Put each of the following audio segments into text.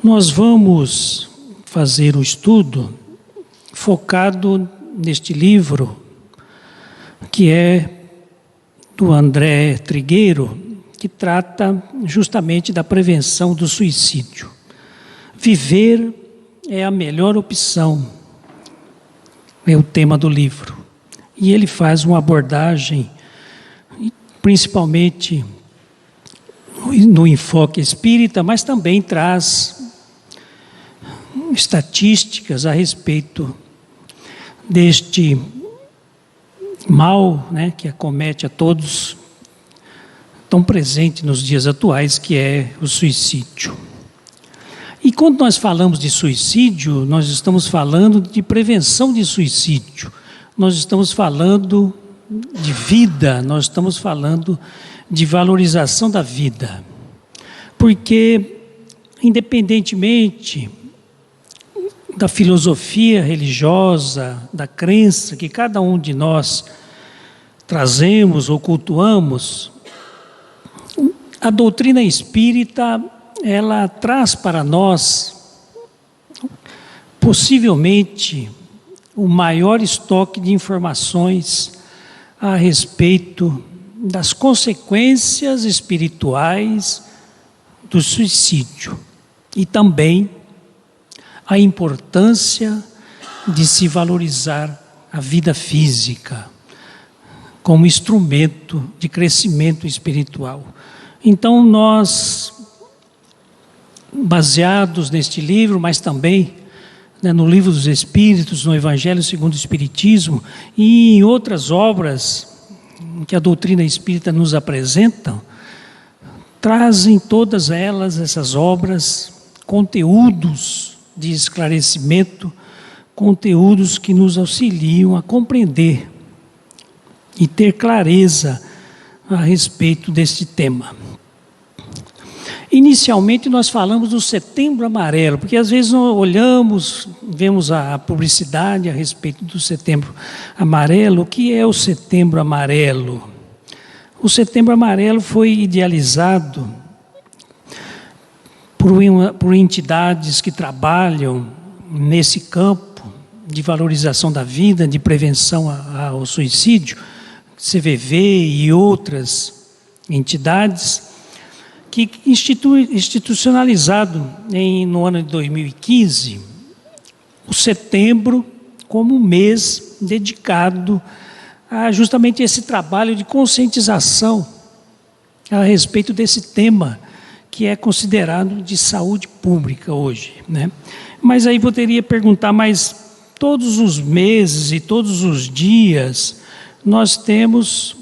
Nós vamos fazer um estudo focado neste livro, que é do André Trigueiro, que trata justamente da prevenção do suicídio. Viver é a melhor opção, é o tema do livro. E ele faz uma abordagem, principalmente no enfoque espírita, mas também traz estatísticas a respeito deste mal, né, que acomete a todos, tão presente nos dias atuais, que é o suicídio. E quando nós falamos de suicídio, nós estamos falando de prevenção de suicídio, nós estamos falando de vida, nós estamos falando de valorização da vida. Porque, independentemente da filosofia religiosa, da crença que cada um de nós trazemos ou cultuamos, a doutrina espírita, ela traz para nós, possivelmente, o maior estoque de informações a respeito das consequências espirituais do suicídio e também a importância de se valorizar a vida física como instrumento de crescimento espiritual. Então nós, baseados neste livro, mas também no Livro dos Espíritos, no Evangelho segundo o Espiritismo e em outras obras que a doutrina espírita nos apresenta, trazem todas elas, essas obras, conteúdos de esclarecimento, conteúdos que nos auxiliam a compreender e ter clareza a respeito deste tema. Inicialmente nós falamos do Setembro Amarelo, porque às vezes nós olhamos, vemos a publicidade a respeito do Setembro Amarelo. O que é o Setembro Amarelo? O Setembro Amarelo foi idealizado por entidades que trabalham nesse campo de valorização da vida, de prevenção ao suicídio, CVV e outras entidades, que institucionalizado no ano de 2015, o setembro como um mês dedicado a justamente esse trabalho de conscientização a respeito desse tema que é considerado de saúde pública hoje, né? Mas aí poderia perguntar, mas todos os meses e todos os dias nós temos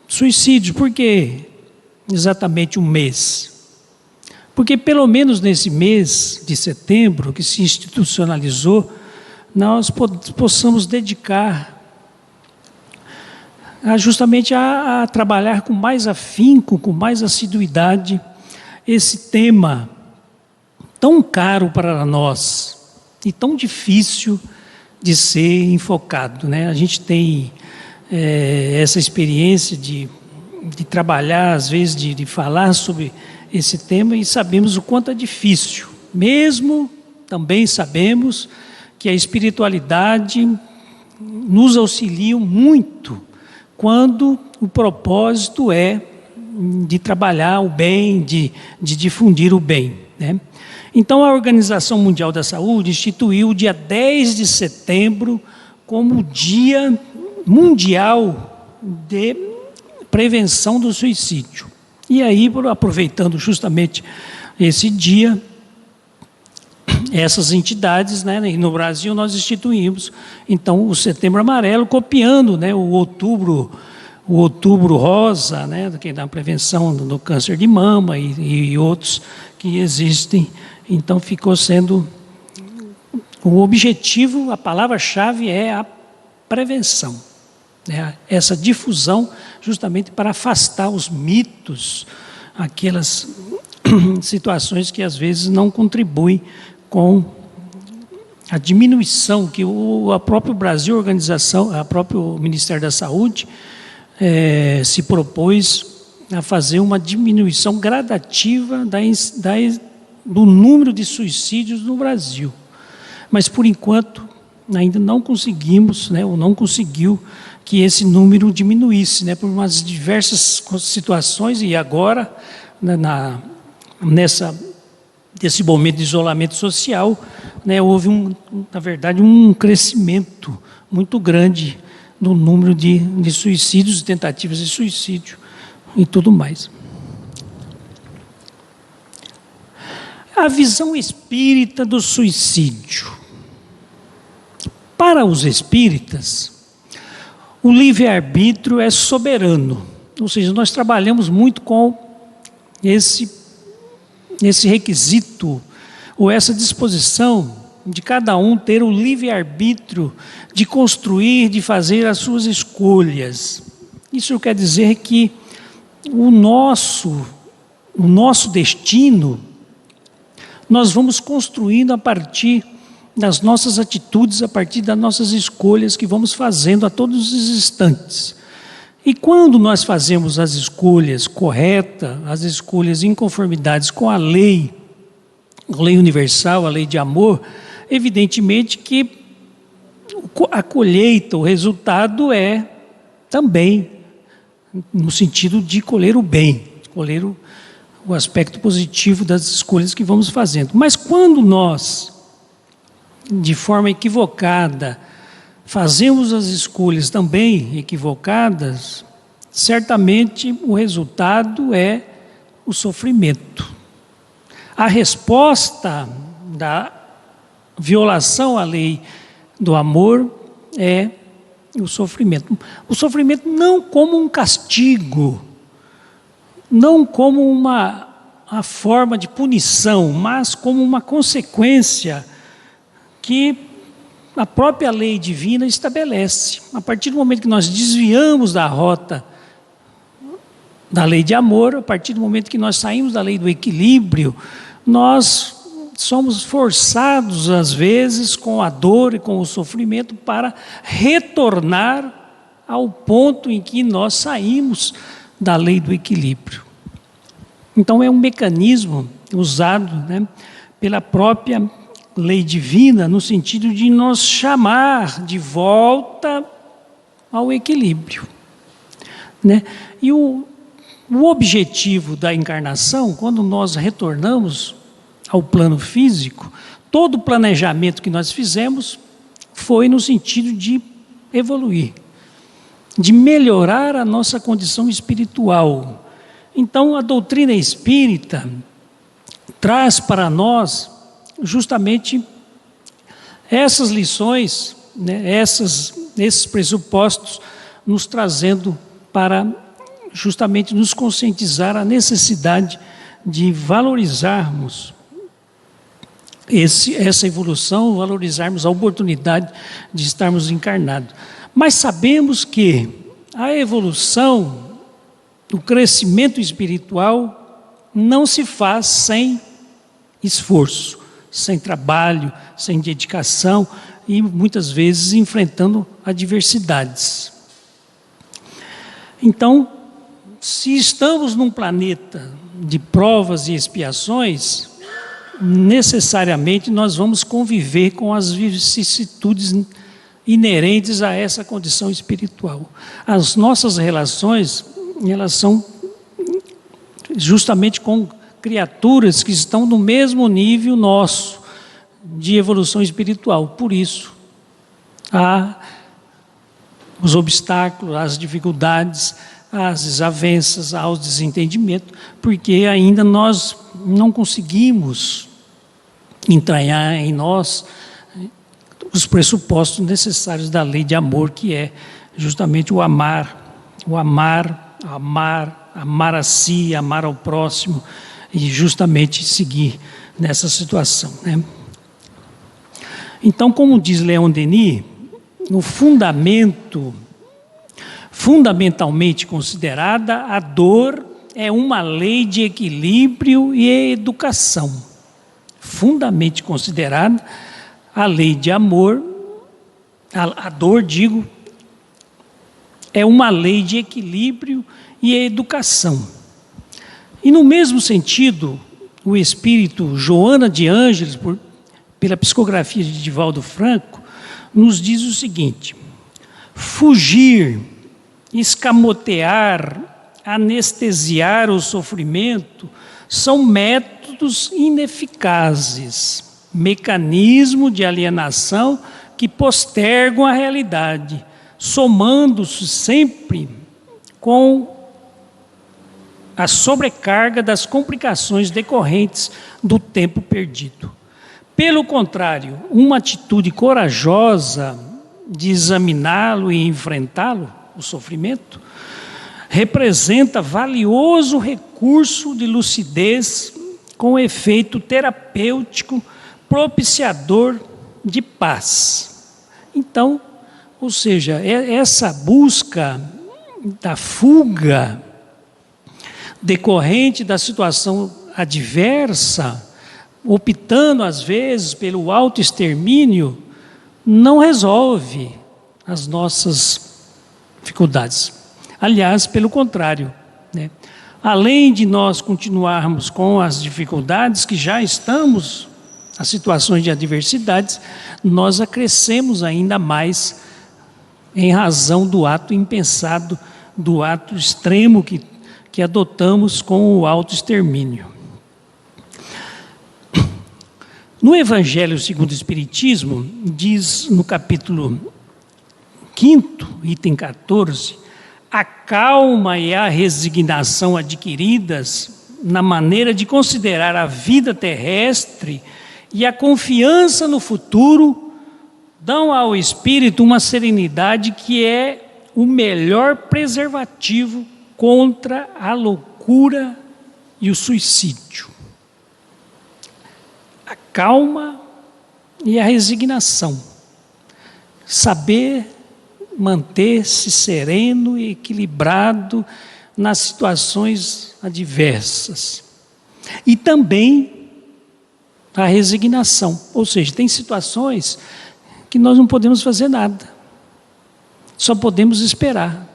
suicídios, por quê? Exatamente um mês. Porque pelo menos nesse mês de setembro, que se institucionalizou, nós possamos dedicar justamente a trabalhar com mais afinco, com mais assiduidade, esse tema tão caro para nós e tão difícil de ser enfocado, né? A gente tem essa experiência de trabalhar, às vezes, de falar sobre esse tema e sabemos o quanto é difícil. Mesmo também sabemos que a espiritualidade nos auxilia muito quando o propósito é de trabalhar o bem, de difundir o bem, né? Então a Organização Mundial da Saúde instituiu o dia 10 de setembro como o Dia Mundial de Prevenção do Suicídio. E aí, aproveitando justamente esse dia, essas entidades, né, no Brasil nós instituímos então o Setembro Amarelo, copiando, né, o outubro rosa, né, que é da prevenção do câncer de mama e outros que existem. Então ficou sendo o objetivo, a palavra-chave é a prevenção, né, essa difusão justamente para afastar os mitos, aquelas situações que às vezes não contribuem com a diminuição que a próprio Brasil, a próprio Ministério da Saúde se propôs a fazer uma diminuição gradativa do número de suicídios no Brasil. Mas, por enquanto, ainda não conseguimos, né, ou não conseguiu que esse número diminuísse, né, por umas diversas situações, e agora, né, nesse momento de isolamento social, né, houve, na verdade, um crescimento muito grande no número de suicídios, tentativas de suicídio e tudo mais. A visão espírita do suicídio. Para os espíritas, o livre-arbítrio é soberano. Ou seja, nós trabalhamos muito com esse requisito, ou essa disposição de cada um ter o livre-arbítrio de construir, de fazer as suas escolhas. Isso quer dizer que o nosso destino, nós vamos construindo a partir das nossas atitudes, a partir das nossas escolhas que vamos fazendo a todos os instantes. E quando nós fazemos as escolhas corretas, as escolhas em conformidade com a lei universal, a lei de amor, evidentemente que a colheita, o resultado é também no sentido de colher o bem, colher o aspecto positivo das escolhas que vamos fazendo. Mas quando nós, de forma equivocada, fazemos as escolhas também equivocadas, certamente o resultado é o sofrimento. A resposta da violação à lei do amor é o sofrimento. O sofrimento não como um castigo, não como uma forma de punição, mas como uma consequência que a própria lei divina estabelece. A partir do momento que nós desviamos da rota da lei de amor, a partir do momento que nós saímos da lei do equilíbrio, nós somos forçados, às vezes, com a dor e com o sofrimento, para retornar ao ponto em que nós saímos da lei do equilíbrio. Então, é um mecanismo usado, né, pela própria lei divina, no sentido de nos chamar de volta ao equilíbrio, né? E o objetivo da encarnação, quando nós retornamos ao plano físico, todo o planejamento que nós fizemos foi no sentido de evoluir, de melhorar a nossa condição espiritual. Então, a doutrina espírita traz para nós justamente essas lições, né, esses pressupostos, nos trazendo para justamente nos conscientizar a necessidade de valorizarmos essa evolução, valorizarmos a oportunidade de estarmos encarnados. Mas sabemos que a evolução, o crescimento espiritual, não se faz sem esforço, sem trabalho, sem dedicação e muitas vezes enfrentando adversidades. Então, se estamos num planeta de provas e expiações, necessariamente nós vamos conviver com as vicissitudes inerentes a essa condição espiritual. As nossas relações, elas são justamente com criaturas que estão no mesmo nível nosso de evolução espiritual. Por isso, há os obstáculos, as dificuldades, as desavenças, há o desentendimento, porque ainda nós não conseguimos entranhar em nós os pressupostos necessários da lei de amor, que é justamente o amar a si, amar ao próximo, e justamente seguir nessa situação, né? Então, como diz Leon Denis, no fundamentalmente considerada, a dor é uma lei de equilíbrio e educação. Fundamentalmente considerada, a lei de amor, a dor, digo, é uma lei de equilíbrio e educação. E no mesmo sentido, o espírito Joana de Ângeles, pela psicografia de Divaldo Franco, nos diz o seguinte: fugir, escamotear, anestesiar o sofrimento são métodos ineficazes, mecanismo de alienação que postergam a realidade, somando-se sempre com a sobrecarga das complicações decorrentes do tempo perdido. Pelo contrário, uma atitude corajosa de examiná-lo e enfrentá-lo, o sofrimento, representa valioso recurso de lucidez com efeito terapêutico propiciador de paz. Então, ou seja, essa busca da fuga decorrente da situação adversa, optando às vezes pelo autoextermínio, não resolve as nossas dificuldades. Aliás, pelo contrário, né? Além de nós continuarmos com as dificuldades que já estamos, as situações de adversidades, nós acrescemos ainda mais em razão do ato impensado, do ato extremo que adotamos com o autoextermínio. No Evangelho segundo o Espiritismo, diz no capítulo 5º, item 14, a calma e a resignação adquiridas na maneira de considerar a vida terrestre e a confiança no futuro dão ao espírito uma serenidade que é o melhor preservativo contra a loucura e o suicídio. A calma e a resignação. Saber manter-se sereno e equilibrado nas situações adversas. E também a resignação. Ou seja, tem situações que nós não podemos fazer nada. Só podemos esperar.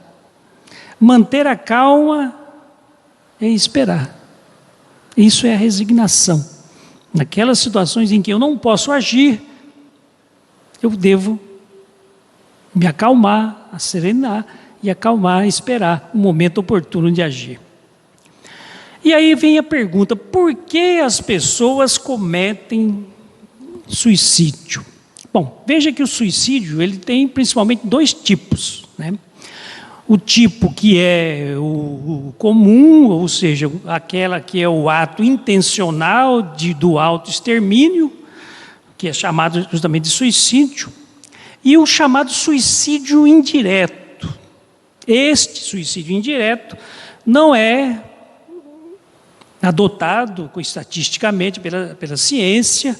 Manter a calma é esperar. Isso é a resignação. Naquelas situações em que eu não posso agir, eu devo me acalmar, serenar e acalmar, esperar o momento oportuno de agir. E aí vem a pergunta: por que as pessoas cometem suicídio? Bom, veja que o suicídio ele tem principalmente dois tipos, né? O tipo que é o comum, ou seja, aquela que é o ato intencional do autoextermínio, que é chamado justamente de suicídio, e o chamado suicídio indireto. Este suicídio indireto não é adotado estatisticamente pela ciência,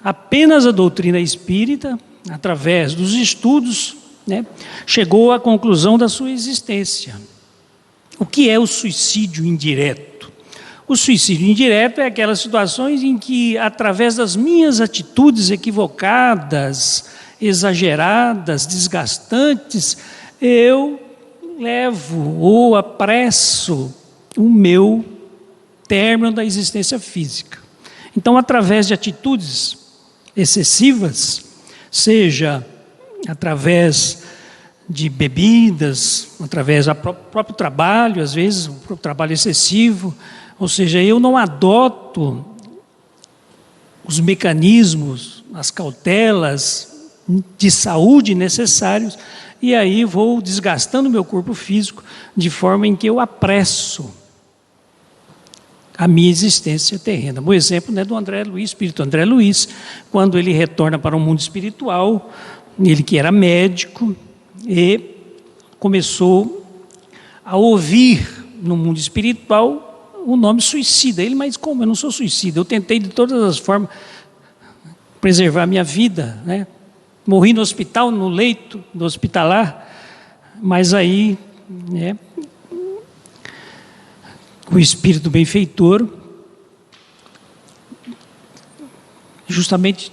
apenas a doutrina espírita, através dos estudos, né, chegou à conclusão da sua existência. O que é o suicídio indireto? O suicídio indireto é aquelas situações em que, através das minhas atitudes equivocadas, exageradas, desgastantes, eu levo ou apresso o meu término da existência física. Então, através de atitudes excessivas, seja através de bebidas, através do próprio trabalho, às vezes, o trabalho excessivo, ou seja, eu não adoto os mecanismos, as cautelas de saúde necessários, e aí vou desgastando o meu corpo físico, de forma em que eu apresso a minha existência terrena. Um exemplo, né, do André Luiz, espírito André Luiz, quando ele retorna para o mundo espiritual, ele que era médico, e começou a ouvir no mundo espiritual o nome suicida. Ele, mas como? Eu não sou suicida, eu tentei de todas as formas preservar a minha vida, né? Morri no hospital, no leito do hospitalar, mas aí, né, o espírito benfeitor justamente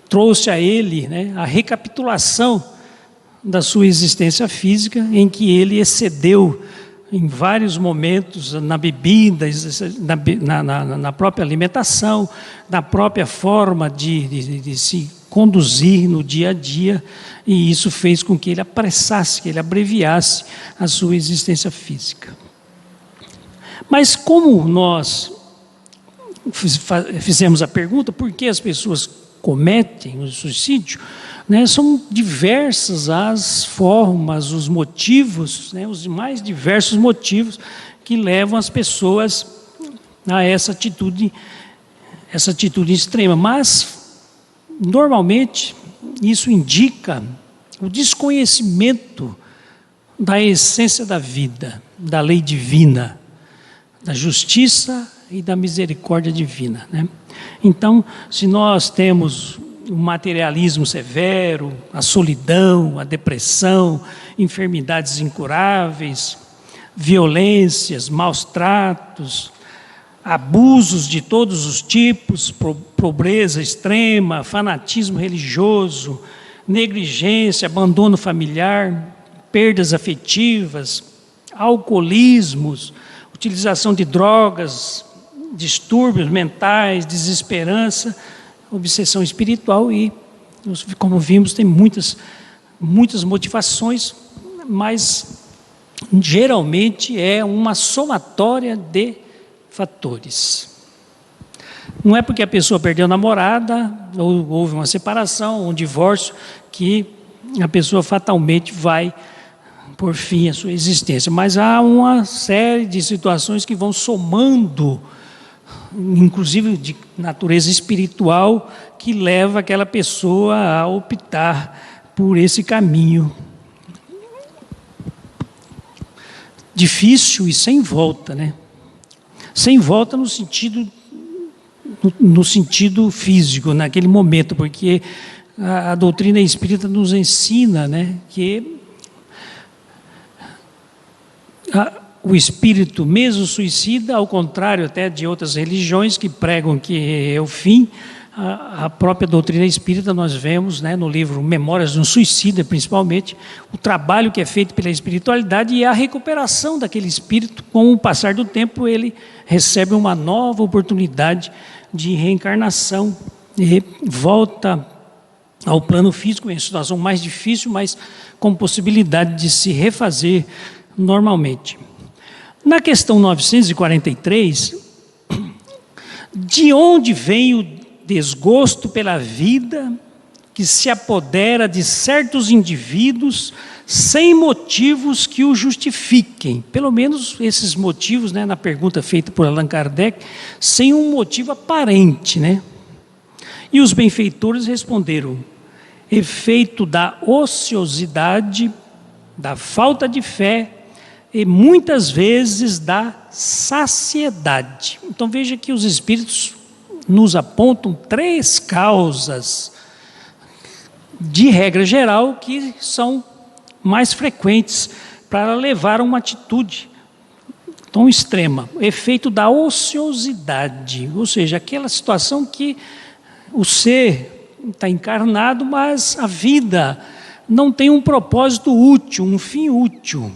trouxe a ele, né, a recapitulação da sua existência física, em que ele excedeu em vários momentos, na bebida, na própria alimentação, na própria forma de se conduzir no dia a dia, e isso fez com que ele apressasse, que ele abreviasse a sua existência física. Mas como nós fizemos a pergunta, por que as pessoas cometem o suicídio, né, são diversas as formas, os motivos, né, os mais diversos motivos que levam as pessoas a essa atitude extrema. Mas, normalmente, isso indica o desconhecimento da essência da vida, da lei divina, da justiça e da misericórdia divina, né? Então, se nós temos o materialismo severo, a solidão, a depressão, enfermidades incuráveis, violências, maus tratos, abusos de todos os tipos, pobreza extrema, fanatismo religioso, negligência, abandono familiar, perdas afetivas, alcoolismos, utilização de drogas, distúrbios mentais, desesperança, obsessão espiritual e, como vimos, tem muitas motivações, mas geralmente é uma somatória de fatores. Não é porque a pessoa perdeu a namorada, ou houve uma separação, um divórcio, que a pessoa fatalmente vai por fim a sua existência, mas há uma série de situações que vão somando, inclusive de natureza espiritual, que leva aquela pessoa a optar por esse caminho difícil e sem volta, né? Sem volta no sentido físico, naquele momento, porque a doutrina espírita nos ensina, né, que o espírito mesmo suicida, ao contrário até de outras religiões que pregam que é o fim, a própria doutrina espírita nós vemos, né, no livro Memórias de um Suicida, principalmente, o trabalho que é feito pela espiritualidade e a recuperação daquele espírito. Com o passar do tempo, ele recebe uma nova oportunidade de reencarnação e volta ao plano físico, em situação mais difícil, mas com possibilidade de se refazer normalmente. Na questão 943, de onde vem o desgosto pela vida que se apodera de certos indivíduos sem motivos que o justifiquem? Pelo menos esses motivos, né, na pergunta feita por Allan Kardec, sem um motivo aparente, né? E os benfeitores responderam: efeito da ociosidade, da falta de fé e muitas vezes da saciedade. Então veja que os espíritos nos apontam 3 causas, de regra geral, que são mais frequentes para levar a uma atitude tão extrema. O efeito da ociosidade, ou seja, aquela situação que o ser está encarnado, mas a vida não tem um propósito útil, um fim útil.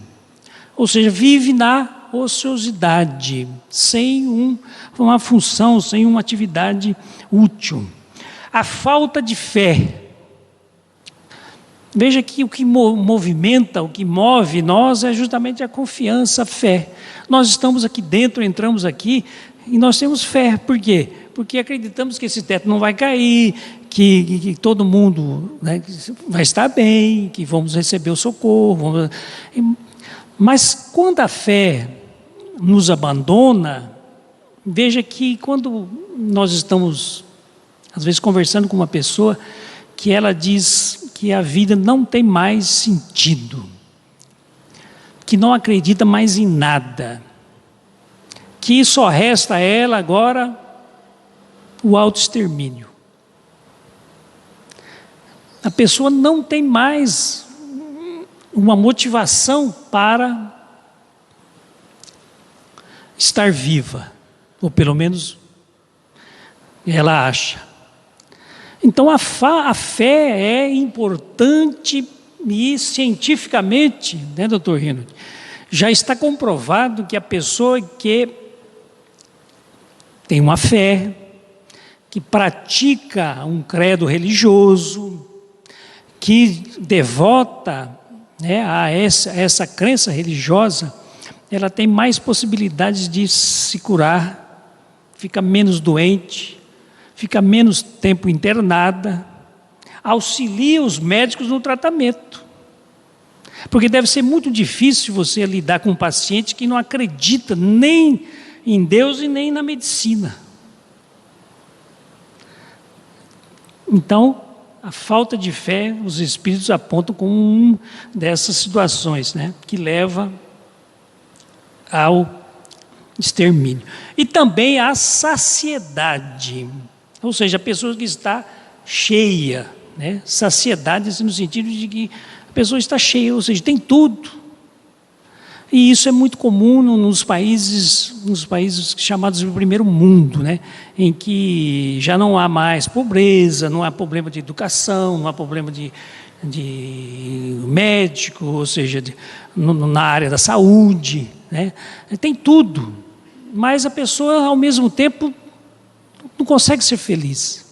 Ou seja, vive na ociosidade, sem uma função, sem uma atividade útil. A falta de fé. Veja que o que movimenta, o que move nós é justamente a confiança, a fé. Nós estamos aqui dentro, entramos aqui e nós temos fé. Por quê? Porque acreditamos que esse teto não vai cair, que todo mundo, né, vai estar bem, que vamos receber o socorro. Mas quando a fé nos abandona, veja que quando nós estamos, às vezes, conversando com uma pessoa, que ela diz que a vida não tem mais sentido, que não acredita mais em nada, que só resta a ela agora o autoextermínio. A pessoa não tem mais uma motivação para estar viva, ou pelo menos ela acha. Então a fé é importante e cientificamente, né, doutor Rino, Já está comprovado que a pessoa que tem uma fé, que pratica um credo religioso, que devota, né, a essa crença religiosa, ela tem mais possibilidades de se curar, fica menos doente, fica menos tempo internada, auxilia os médicos no tratamento. Porque deve ser muito difícil você lidar com um paciente que não acredita nem em Deus e nem na medicina. Então, a falta de fé, os espíritos apontam como uma dessas situações, né, que leva ao extermínio. E também a saciedade, ou seja, a pessoa que está cheia, né, saciedade no sentido de que a pessoa está cheia, ou seja, tem tudo. E isso é muito comum nos países chamados de primeiro mundo, né? Em que já não há mais pobreza, não há problema de educação, não há problema de médico, ou seja, na área da saúde, né? Tem tudo, mas a pessoa ao mesmo tempo não consegue ser feliz.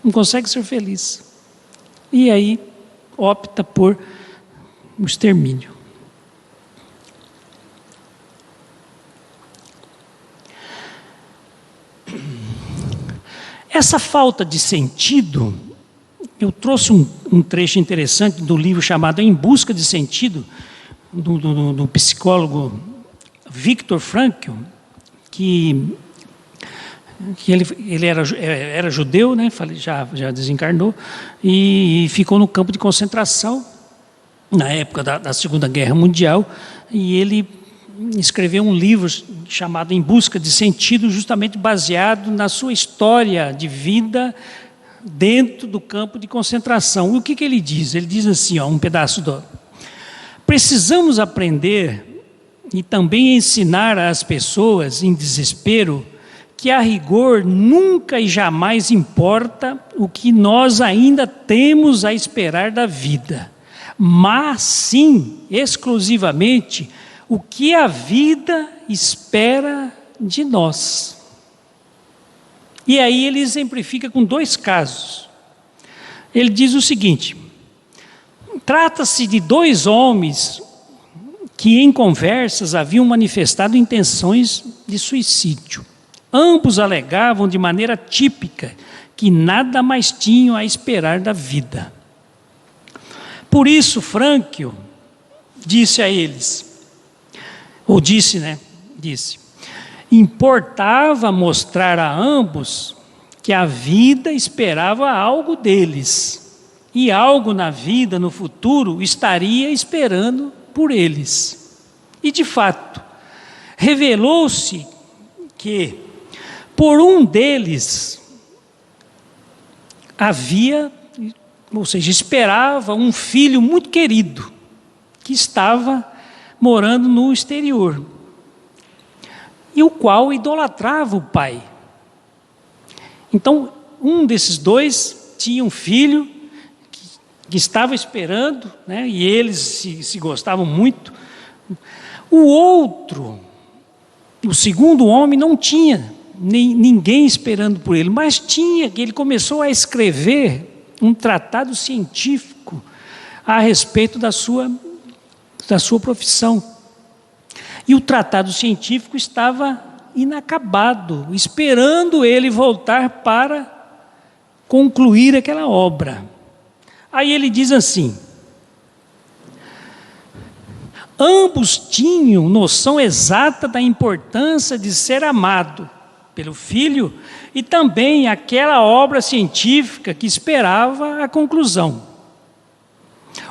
Não consegue ser feliz. E aí opta por o extermínio. Essa falta de sentido, eu trouxe um trecho interessante do livro chamado Em Busca de Sentido, do psicólogo Viktor Frankl, que ele era judeu, né? Já desencarnou, e ficou no campo de concentração, na época da Segunda Guerra Mundial, e ele escreveu um livro chamado Em Busca de Sentido, justamente baseado na sua história de vida dentro do campo de concentração. E o que ele diz? Ele diz assim, um pedaço do... Precisamos aprender e também ensinar às pessoas em desespero que a rigor nunca e jamais importa o que nós ainda temos a esperar da vida, mas sim, exclusivamente, o que a vida espera de nós. E aí ele exemplifica com 2 casos. Ele diz o seguinte: trata-se de 2 homens que em conversas haviam manifestado intenções de suicídio. Ambos alegavam de maneira típica que nada mais tinham a esperar da vida. Por isso Frankl disse a eles, disse, importava mostrar a ambos que a vida esperava algo deles, e algo na vida, no futuro, estaria esperando por eles. E de fato, revelou-se que por um deles havia, ou seja, esperava um filho muito querido, que estava morando no exterior, e o qual idolatrava o pai. Então, um desses 2 tinha um filho que estava esperando, né, e eles se gostavam muito. O outro, o segundo homem, não tinha ninguém esperando por ele, mas ele começou a escrever um tratado científico a respeito da sua profissão. E o tratado científico estava inacabado, esperando ele voltar para concluir aquela obra. Aí ele diz assim: ambos tinham noção exata da importância de ser amado pelo filho e também aquela obra científica que esperava a conclusão.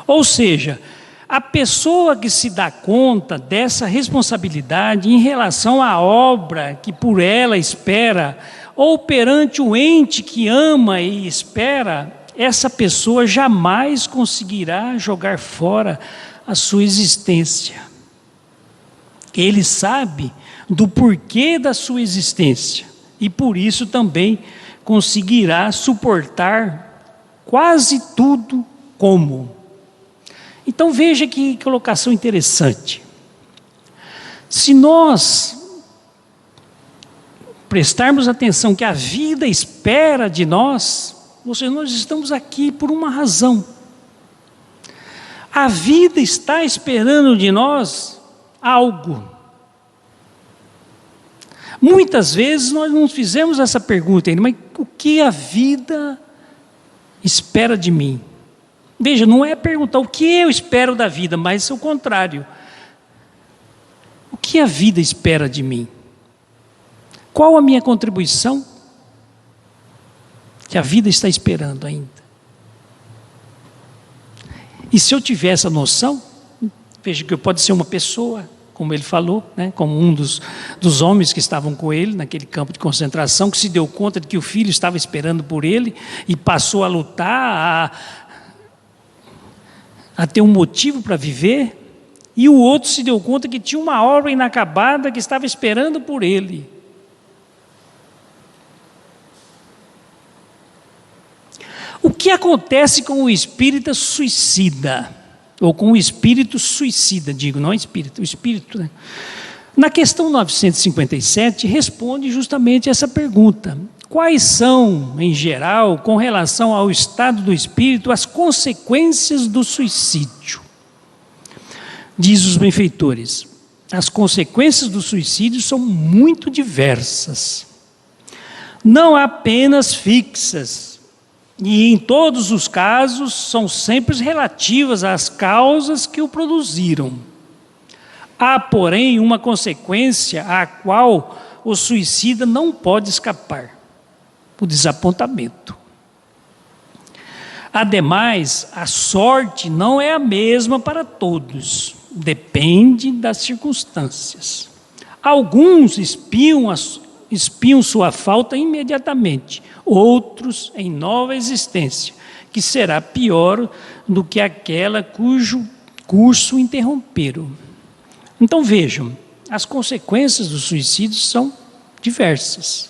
Ou seja, a pessoa que se dá conta dessa responsabilidade em relação à obra que por ela espera, ou perante o ente que ama e espera, essa pessoa jamais conseguirá jogar fora a sua existência. Ele sabe do porquê da sua existência e por isso também conseguirá suportar quase tudo como. Então veja que colocação interessante. Se nós prestarmos atenção que a vida espera de nós, nós estamos aqui por uma razão. A vida está esperando de nós algo. Muitas vezes nós não fizemos essa pergunta ainda, mas o que a vida espera de mim? Veja, não é perguntar o que eu espero da vida, mas é o contrário. O que a vida espera de mim? Qual a minha contribuição que a vida está esperando ainda? E se eu tiver essa noção, veja que pode ser uma pessoa, como ele falou, né, como um dos homens que estavam com ele naquele campo de concentração, que se deu conta de que o filho estava esperando por ele e passou a lutar, a ter um motivo para viver, e o outro se deu conta que tinha uma obra inacabada que estava esperando por ele. O que acontece com o espírita suicida? Ou com o espírito suicida, digo, não espírito, o espírito. Né? Na questão 957, responde justamente essa pergunta. Quais são, em geral, com relação ao estado do espírito, as consequências do suicídio? Diz os benfeitores, as consequências do suicídio são muito diversas. Não apenas fixas, e em todos os casos são sempre relativas às causas que o produziram. Há, porém, uma consequência à qual o suicida não pode escapar: o desapontamento. Ademais, a sorte não é a mesma para todos, depende das circunstâncias. Alguns espiam sua falta imediatamente, outros em nova existência, que será pior do que aquela cujo curso interromperam. Então vejam, as consequências do suicídio são diversas.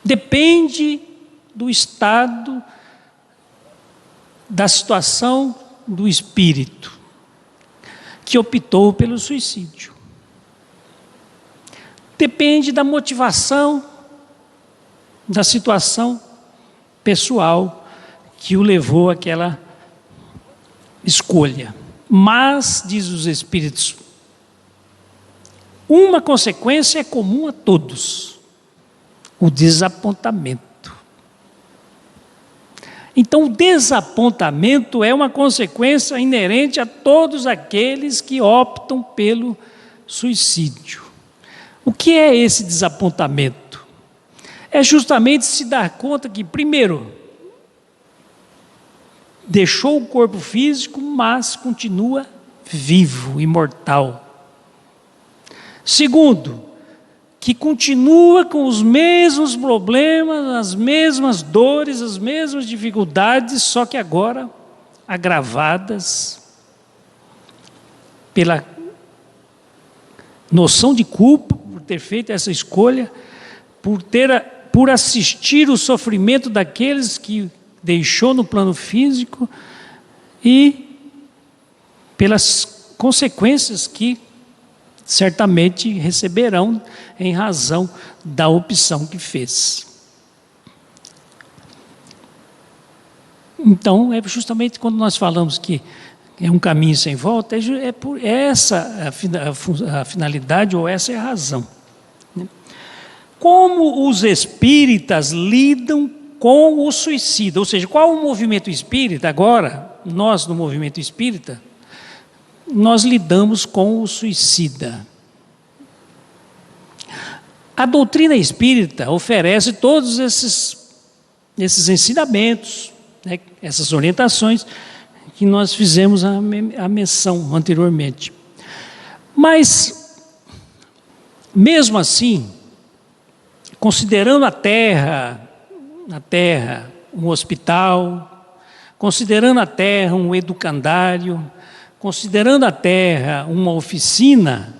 Depende do estado, da situação do espírito que optou pelo suicídio. Depende da motivação, da situação pessoal que o levou àquela escolha. Mas, diz os espíritos, uma consequência é comum a todos: o desapontamento. Então, o desapontamento é uma consequência inerente a todos aqueles que optam pelo suicídio. O que é esse desapontamento? É justamente se dar conta que, primeiro, deixou o corpo físico, mas continua vivo, imortal. Segundo, que continua com os mesmos problemas, as mesmas dores, as mesmas dificuldades, só que agora agravadas pela noção de culpa, por ter feito essa escolha, por assistir o sofrimento daqueles que deixou no plano físico e pelas consequências que certamente receberão em razão da opção que fez. Então, é justamente quando nós falamos que é um caminho sem volta, é por essa a finalidade, ou essa é a razão. Como os espíritas lidam com o suicida? Ou seja, qual o movimento espírita? Agora, nós no movimento espírita, nós lidamos com o suicida. A doutrina espírita oferece todos esses ensinamentos, né, essas orientações que nós fizemos a menção anteriormente. Mas, mesmo assim, considerando a Terra um hospital, considerando a Terra um educandário, considerando a Terra uma oficina,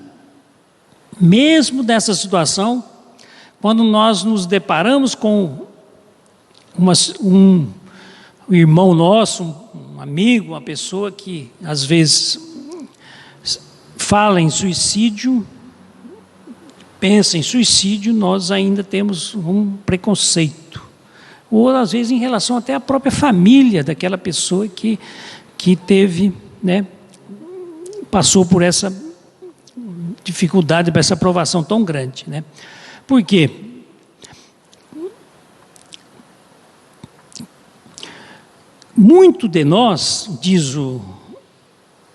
mesmo nessa situação, quando nós nos deparamos com um irmão nosso, um amigo, uma pessoa que às vezes fala em suicídio, pensa em suicídio, nós ainda temos um preconceito. Ou às vezes em relação até à própria família daquela pessoa que teve, né, passou por essa dificuldade, por essa provação tão grande, né? Por quê? Muito de nós, diz o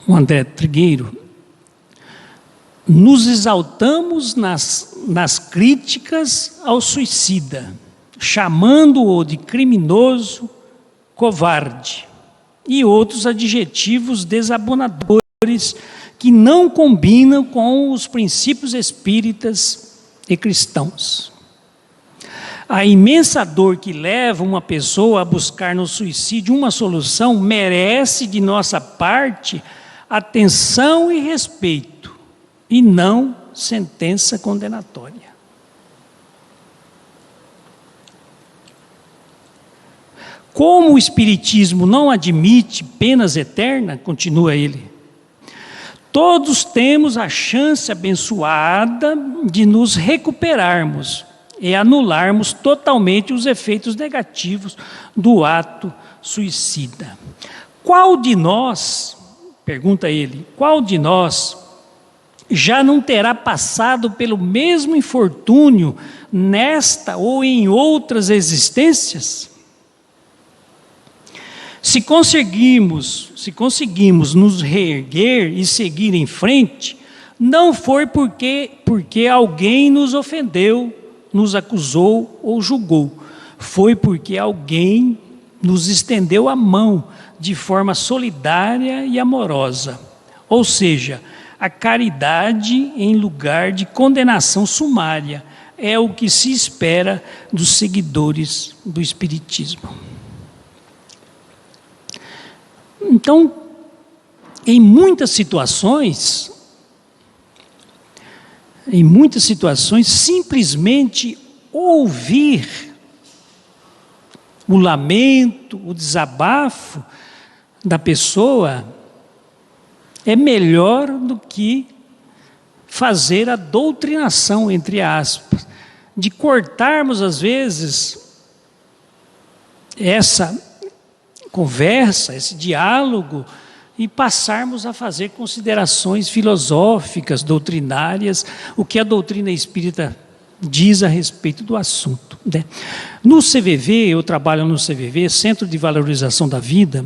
André Trigueiro, nos exaltamos nas críticas ao suicida, chamando-o de criminoso, covarde e outros adjetivos desabonadores que não combinam com os princípios espíritas e cristãos. A imensa dor que leva uma pessoa a buscar no suicídio uma solução merece de nossa parte atenção e respeito, e não sentença condenatória. Como o Espiritismo não admite penas eternas, continua ele, todos temos a chance abençoada de nos recuperarmos e anularmos totalmente os efeitos negativos do ato suicida. Qual de nós, pergunta ele, qual de nós já não terá passado pelo mesmo infortúnio nesta ou em outras existências? Se conseguimos nos reerguer e seguir em frente, não foi porque alguém nos ofendeu, nos acusou ou julgou. Foi porque alguém nos estendeu a mão de forma solidária e amorosa. Ou seja, a caridade em lugar de condenação sumária é o que se espera dos seguidores do Espiritismo. Então, em muitas situações, simplesmente ouvir o lamento, o desabafo da pessoa é melhor do que fazer a doutrinação, entre aspas, de cortarmos às vezes essa conversa, esse diálogo, e passarmos a fazer considerações filosóficas, doutrinárias, o que a doutrina espírita diz a respeito do assunto, né? No CVV, eu trabalho no CVV, Centro de Valorização da Vida,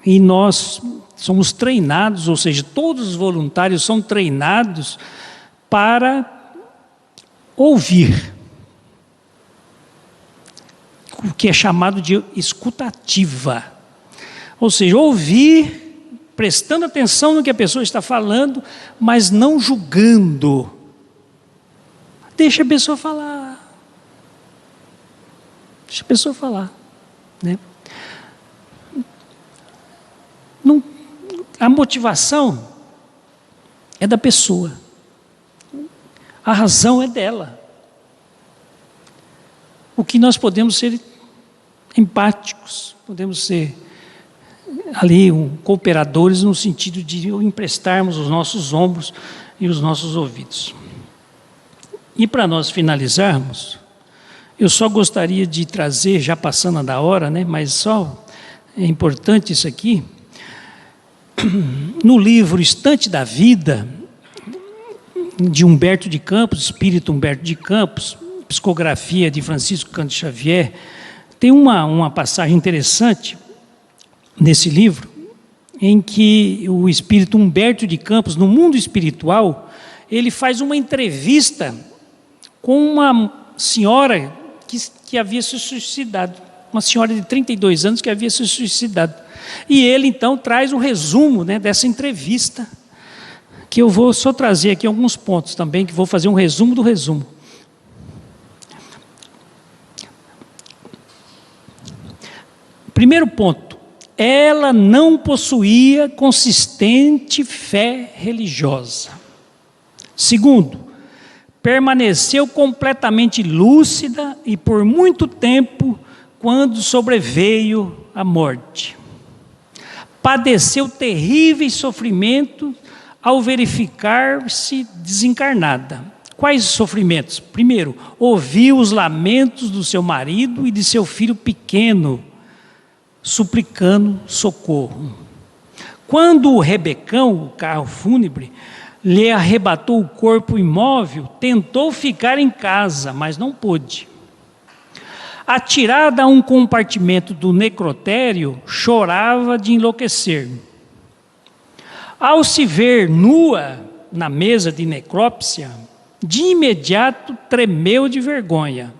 e nós somos treinados, ou seja, todos os voluntários são treinados para ouvir, o que é chamado de escutativa. Ou seja, ouvir, prestando atenção no que a pessoa está falando, mas não julgando. Deixa a pessoa falar. Deixa a pessoa falar, né? Não, a motivação é da pessoa. A razão é dela. O que nós podemos ser empáticos, podemos ser ali cooperadores no sentido de emprestarmos os nossos ombros e os nossos ouvidos. E para nós finalizarmos, eu só gostaria de trazer, já passando da hora, né, mas só é importante isso aqui, no livro Estante da Vida, de Humberto de Campos, espírito Humberto de Campos, psicografia de Francisco Cândido Xavier, tem uma passagem interessante nesse livro, em que o espírito Humberto de Campos, no mundo espiritual, ele faz uma entrevista com uma senhora que havia se suicidado, uma senhora de 32 anos que havia se suicidado. E ele então traz o resumo, né, dessa entrevista, que eu vou só trazer aqui alguns pontos também, que vou fazer um resumo do resumo. Primeiro ponto, ela não possuía consistente fé religiosa. Segundo, permaneceu completamente lúcida e por muito tempo quando sobreveio a morte. padeceu terríveis sofrimentos ao verificar-se desencarnada. Quais sofrimentos? Primeiro, ouviu os lamentos do seu marido e de seu filho pequeno, suplicando socorro. Quando o rebecão, o carro fúnebre, lhe arrebatou o corpo imóvel, tentou ficar em casa, mas não pôde. Atirada a um compartimento do necrotério, chorava de enlouquecer. Ao se ver nua na mesa de necrópsia, de imediato tremeu de vergonha.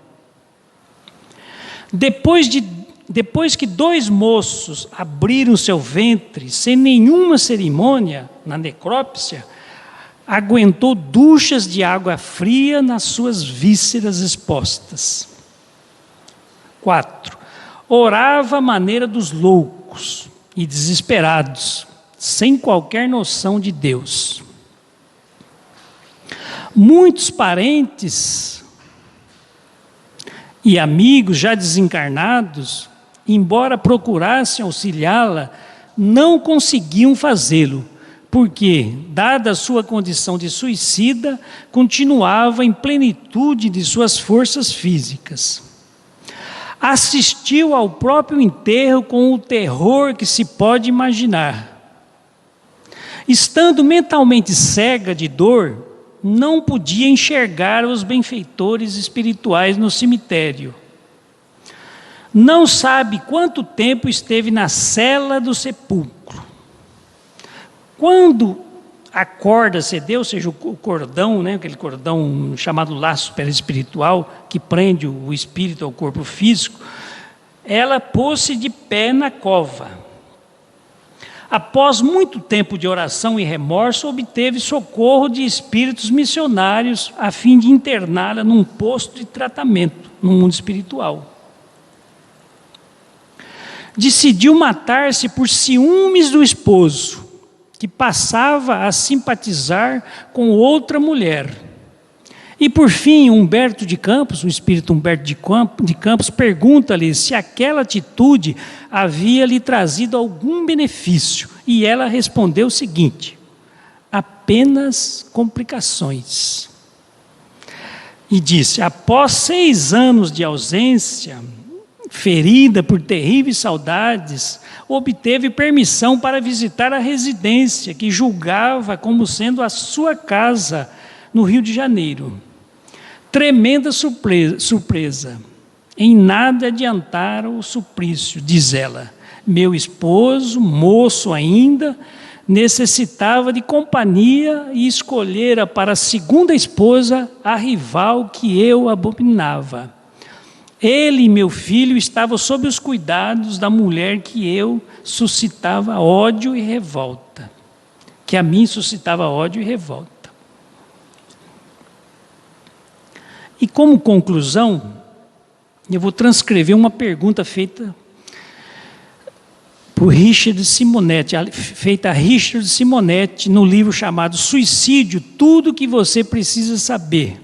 Depois que 2 moços abriram seu ventre, sem nenhuma cerimônia, na necrópsia, aguentou duchas de água fria nas suas vísceras expostas. 4. Orava à maneira dos loucos e desesperados, sem qualquer noção de Deus. Muitos parentes e amigos já desencarnados, embora procurassem auxiliá-la, não conseguiam fazê-lo, porque, dada a sua condição de suicida, continuava em plenitude de suas forças físicas. Assistiu ao próprio enterro com o terror que se pode imaginar. Estando mentalmente cega de dor, não podia enxergar os benfeitores espirituais no cemitério. Não sabe quanto tempo esteve na cela do sepulcro. Quando a corda cedeu, ou seja, o cordão, aquele cordão chamado laço perispiritual, que prende o espírito ao corpo físico, ela pôs-se de pé na cova. Após muito tempo de oração e remorso, obteve socorro de espíritos missionários a fim de interná-la num posto de tratamento no mundo espiritual. Decidiu matar-se por ciúmes do esposo, que passava a simpatizar com outra mulher. E por fim, Humberto de Campos, o espírito Humberto de Campos, pergunta-lhe se aquela atitude havia lhe trazido algum benefício. E ela respondeu o seguinte: apenas complicações. E disse: após 6 anos de ausência, ferida por terríveis saudades, obteve permissão para visitar a residência, que julgava como sendo a sua casa, no Rio de Janeiro. Tremenda surpresa. Em nada adiantara o suplício, diz ela. Meu esposo, moço ainda, necessitava de companhia e escolhera para a segunda esposa a rival que eu abominava. Ele e meu filho estavam sob os cuidados da mulher que eu suscitava ódio e revolta. Que a mim suscitava ódio e revolta. E como conclusão, eu vou transcrever uma pergunta feita por Richard Simonetti, feita a Richard Simonetti no livro chamado Suicídio, Tudo que Você Precisa Saber.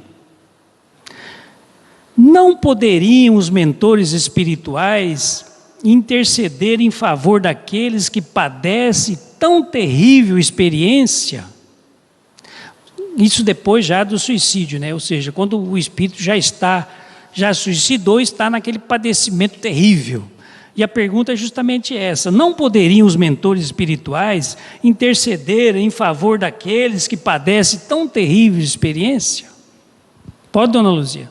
Não poderiam os mentores espirituais interceder em favor daqueles que padecem tão terrível experiência? Isso depois já do suicídio, ou seja, quando o espírito já suicidou, está naquele padecimento terrível. E a pergunta é justamente essa: não poderiam os mentores espirituais interceder em favor daqueles que padecem tão terrível experiência? Pode, dona Luzia?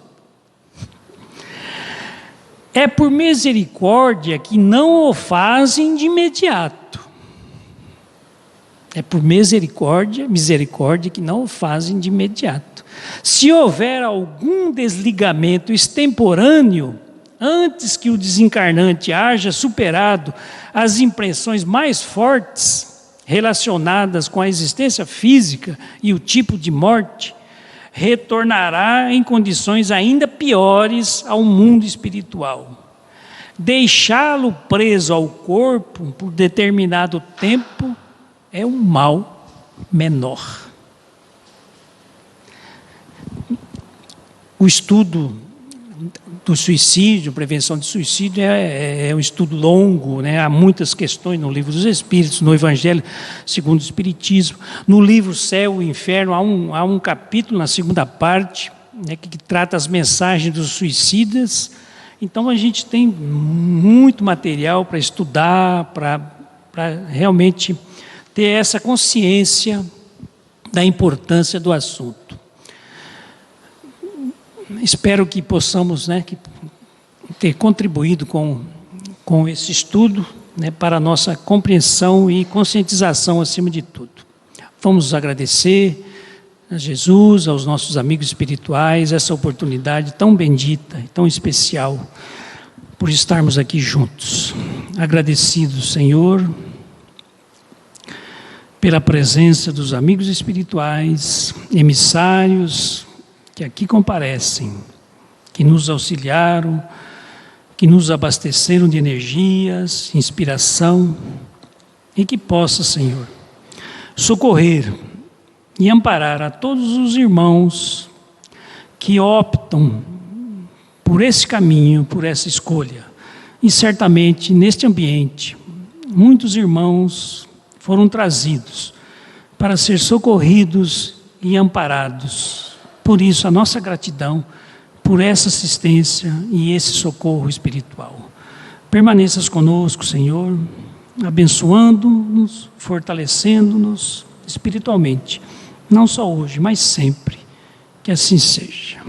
É por misericórdia que não o fazem de imediato. É por misericórdia que não o fazem de imediato. Se houver algum desligamento extemporâneo, antes que o desencarnante haja superado as impressões mais fortes relacionadas com a existência física e o tipo de morte, retornará em condições ainda piores ao mundo espiritual. Deixá-lo preso ao corpo por determinado tempo é um mal menor. O estudo do suicídio, prevenção de suicídio, é um estudo longo, né? Há muitas questões no Livro dos Espíritos, no Evangelho segundo o Espiritismo. No livro Céu e Inferno, há um capítulo na segunda parte, né, que trata as mensagens dos suicidas. Então, a gente tem muito material para estudar, para realmente ter essa consciência da importância do assunto. Espero que possamos, né, ter contribuído com esse estudo, né, para a nossa compreensão e conscientização acima de tudo. Vamos agradecer a Jesus, aos nossos amigos espirituais, essa oportunidade tão bendita e tão especial por estarmos aqui juntos. Agradecidos, Senhor, pela presença dos amigos espirituais, emissários que aqui comparecem, que nos auxiliaram, que nos abasteceram de energias, inspiração, e que possa, Senhor, socorrer e amparar a todos os irmãos que optam por esse caminho, por essa escolha. E certamente, neste ambiente, muitos irmãos foram trazidos para ser socorridos e amparados. Por isso, a nossa gratidão por essa assistência e esse socorro espiritual. Permaneças conosco, Senhor, abençoando-nos, fortalecendo-nos espiritualmente, não só hoje, mas sempre. Que assim seja.